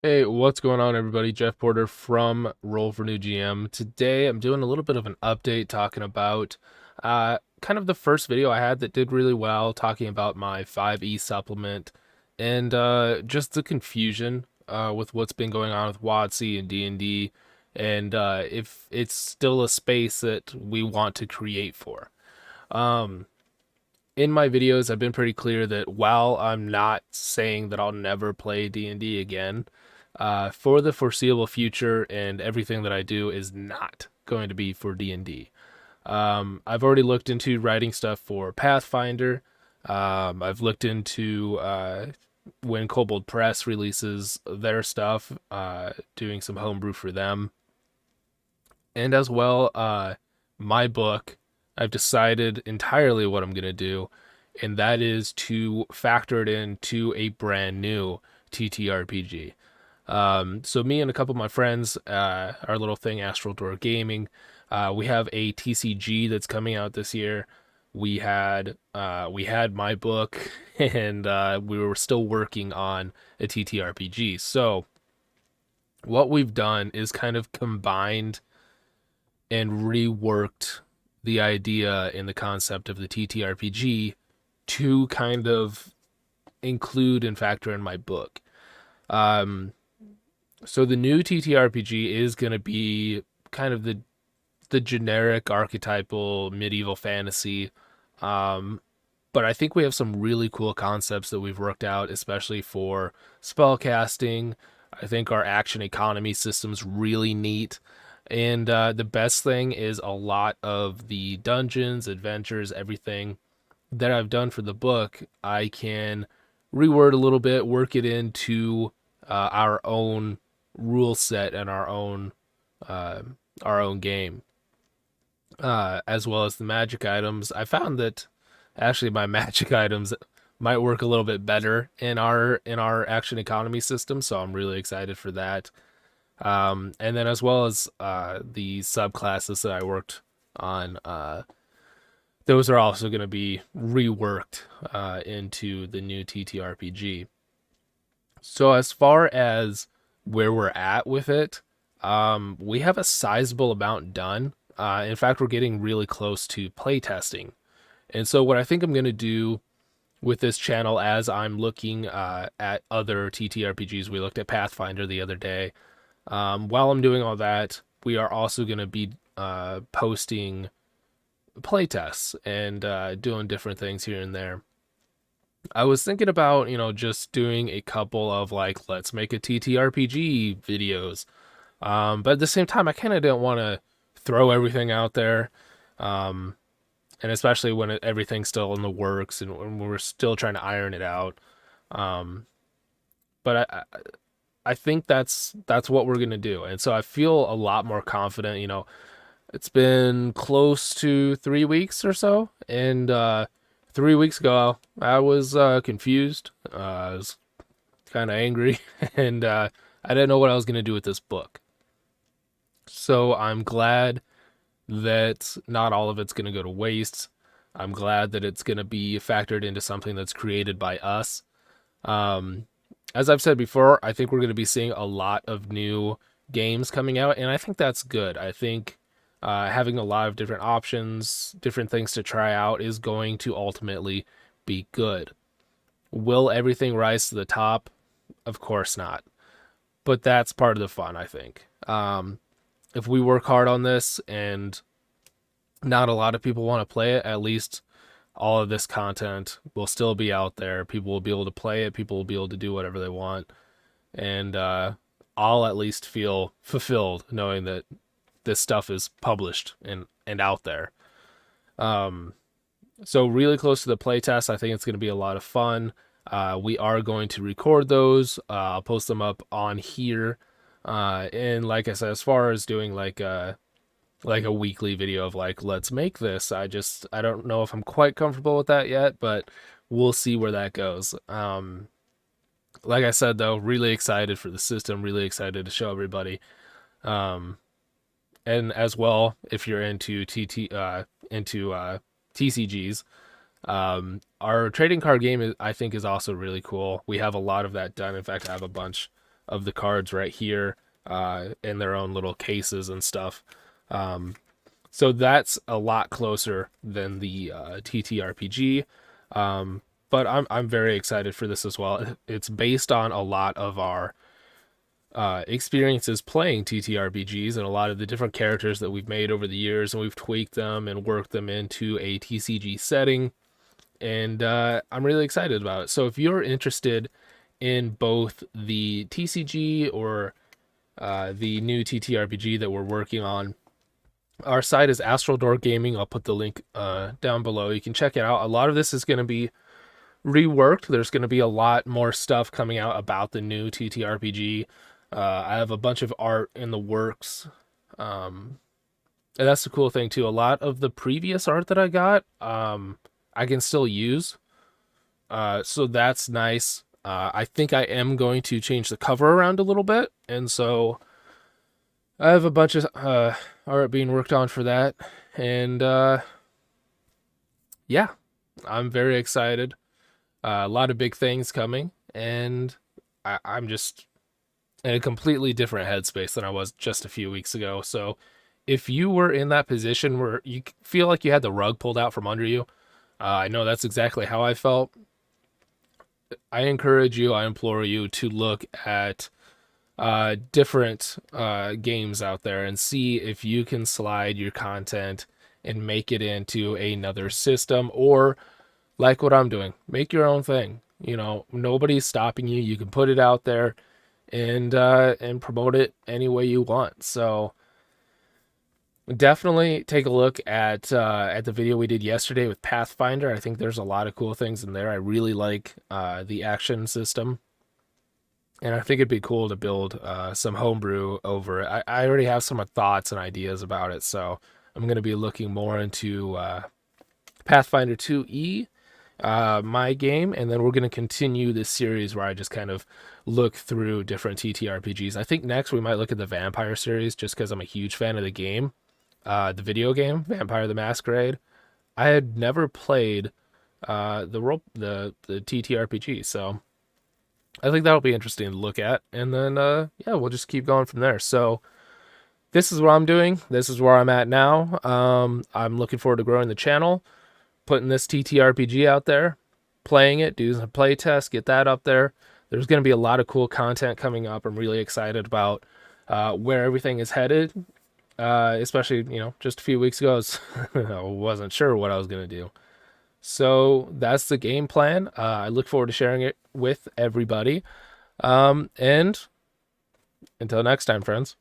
Hey, what's going on, everybody? Jeff Porter from Roll for New GM. Today, I'm doing a little bit of an update talking about kind of the first video I had that did really well, talking about my 5E supplement and just the confusion with what's been going on with WotC and D&D, and if it's still a space that we want to create for. Um, in my videos, I've been pretty clear that while I'm not saying that I'll never play D&D again, for the foreseeable future, and everything that I do is not going to be for D&D. I've already looked into writing stuff for Pathfinder. I've looked into when Kobold Press releases their stuff, doing some homebrew for them, and as well, my book. I've decided entirely what I'm gonna do, and that is to factor it into a brand new TTRPG. So me and a couple of my friends, our little thing, Astral Door Gaming, we have a TCG that's coming out this year. We had my book, and we were still working on a TTRPG. So what we've done is kind of combined and reworked the idea and the concept of the TTRPG to kind of include and factor in my book. Um, So the new TTRPG is going to be kind of the generic archetypal medieval fantasy. Um, but I think we have some really cool concepts that we've worked out, especially for spell casting. I think our action economy system's really neat. And the best thing is a lot of the dungeons, adventures, everything that I've done for the book, I can reword a little bit, work it into our own rule set and uh, our own game, as well as the magic items. I found that actually my magic items might work a little bit better in our action economy system, so I'm really excited for that. And then as well as the subclasses that I worked on, those are also going to be reworked into the new TTRPG. So as far as where we're at with it, we have a sizable amount done. In fact, we're getting really close to playtesting. And so what I think I'm going to do with this channel, as I'm looking at other TTRPGs, we looked at Pathfinder the other day. While I'm doing all that, we are also going to be posting playtests and doing different things here and there. I was thinking about, just doing a couple of like, let's make a TTRPG videos. But at the same time, I kind of didn't want to throw everything out there. Um, and especially when everything's still in the works and when we're still trying to iron it out. Um, but I think that's what we're gonna do. And so I feel a lot more confident. It's been close to 3 weeks or so, and 3 weeks ago I was confused. I was kind of angry, and I didn't know what I was gonna do with this book. So I'm glad that not all of it's gonna go to waste. I'm glad that it's gonna be factored into something that's created by us. Um, as I've said before, I think we're going to be seeing a lot of new games coming out, and I think that's good. I think having a lot of different options, different things to try out, is going to ultimately be good. Will everything rise to the top? Of course not. But that's part of the fun, I think. If we work hard on this and not a lot of people want to play it, at least all of this content will still be out there. People will be able to play it. People will be able to do whatever they want. And I'll at least feel fulfilled knowing that this stuff is published and out there. Um, so really close to the playtest. I think it's going to be a lot of fun. We are going to record those. I'll post them up on here. And like I said, as far as doing like a weekly video of like, let's make this, I don't know if I'm quite comfortable with that yet, but we'll see where that goes. Like I said though, really excited for the system, really excited to show everybody. Um, and as well, if you're into TCGs, our trading card game I think is also really cool. We have a lot of that done. In fact, I have a bunch of the cards right here in their own little cases and stuff. So that's a lot closer than the TTRPG. But I'm very excited for this as well. It's based on a lot of our experiences playing TTRPGs and a lot of the different characters that we've made over the years, and we've tweaked them and worked them into a TCG setting. And I'm really excited about it. So if you're interested in both the TCG or the new TTRPG that we're working on, our site is Astral Door Gaming. I'll put the link down below. You can check it out. A lot of this is going to be reworked. There's going to be a lot more stuff coming out about the new TTRPG. I have a bunch of art in the works. And that's the cool thing too. A lot of the previous art that I got, I can still use. So that's nice. I think I am going to change the cover around a little bit. And so I have a bunch of art being worked on for that. And yeah, I'm very excited. A lot of big things coming. And I'm just in a completely different headspace than I was just a few weeks ago. So if you were in that position where you feel like you had the rug pulled out from under you, I know that's exactly how I felt. I encourage you, I implore you to look at different games out there and see if you can slide your content and make it into another system, or like what I'm doing, make your own thing. You know, nobody's stopping you. You can put it out there and promote it any way you want. So definitely take a look at the video we did yesterday with Pathfinder. I think there's a lot of cool things in there. I really like the action system, and I think it'd be cool to build some homebrew over it. I already have some thoughts and ideas about it, so I'm going to be looking more into Pathfinder 2E, my game, and then we're going to continue this series where I just kind of look through different TTRPGs. I think next we might look at the Vampire series, just because I'm a huge fan of the game, the video game Vampire the Masquerade. I had never played the TTRPG, so I think that'll be interesting to look at. And then yeah, we'll just keep going from there. So this is what I'm doing. This is where I'm at now. I'm looking forward to growing the channel, putting this TTRPG out there, playing it, do some play tests, get that up there. There's going to be a lot of cool content coming up. I'm really excited about where everything is headed. Especially, you know, just a few weeks ago, I wasn't sure what I was going to do. So that's the game plan. I look forward to sharing it with everybody. And until next time, friends.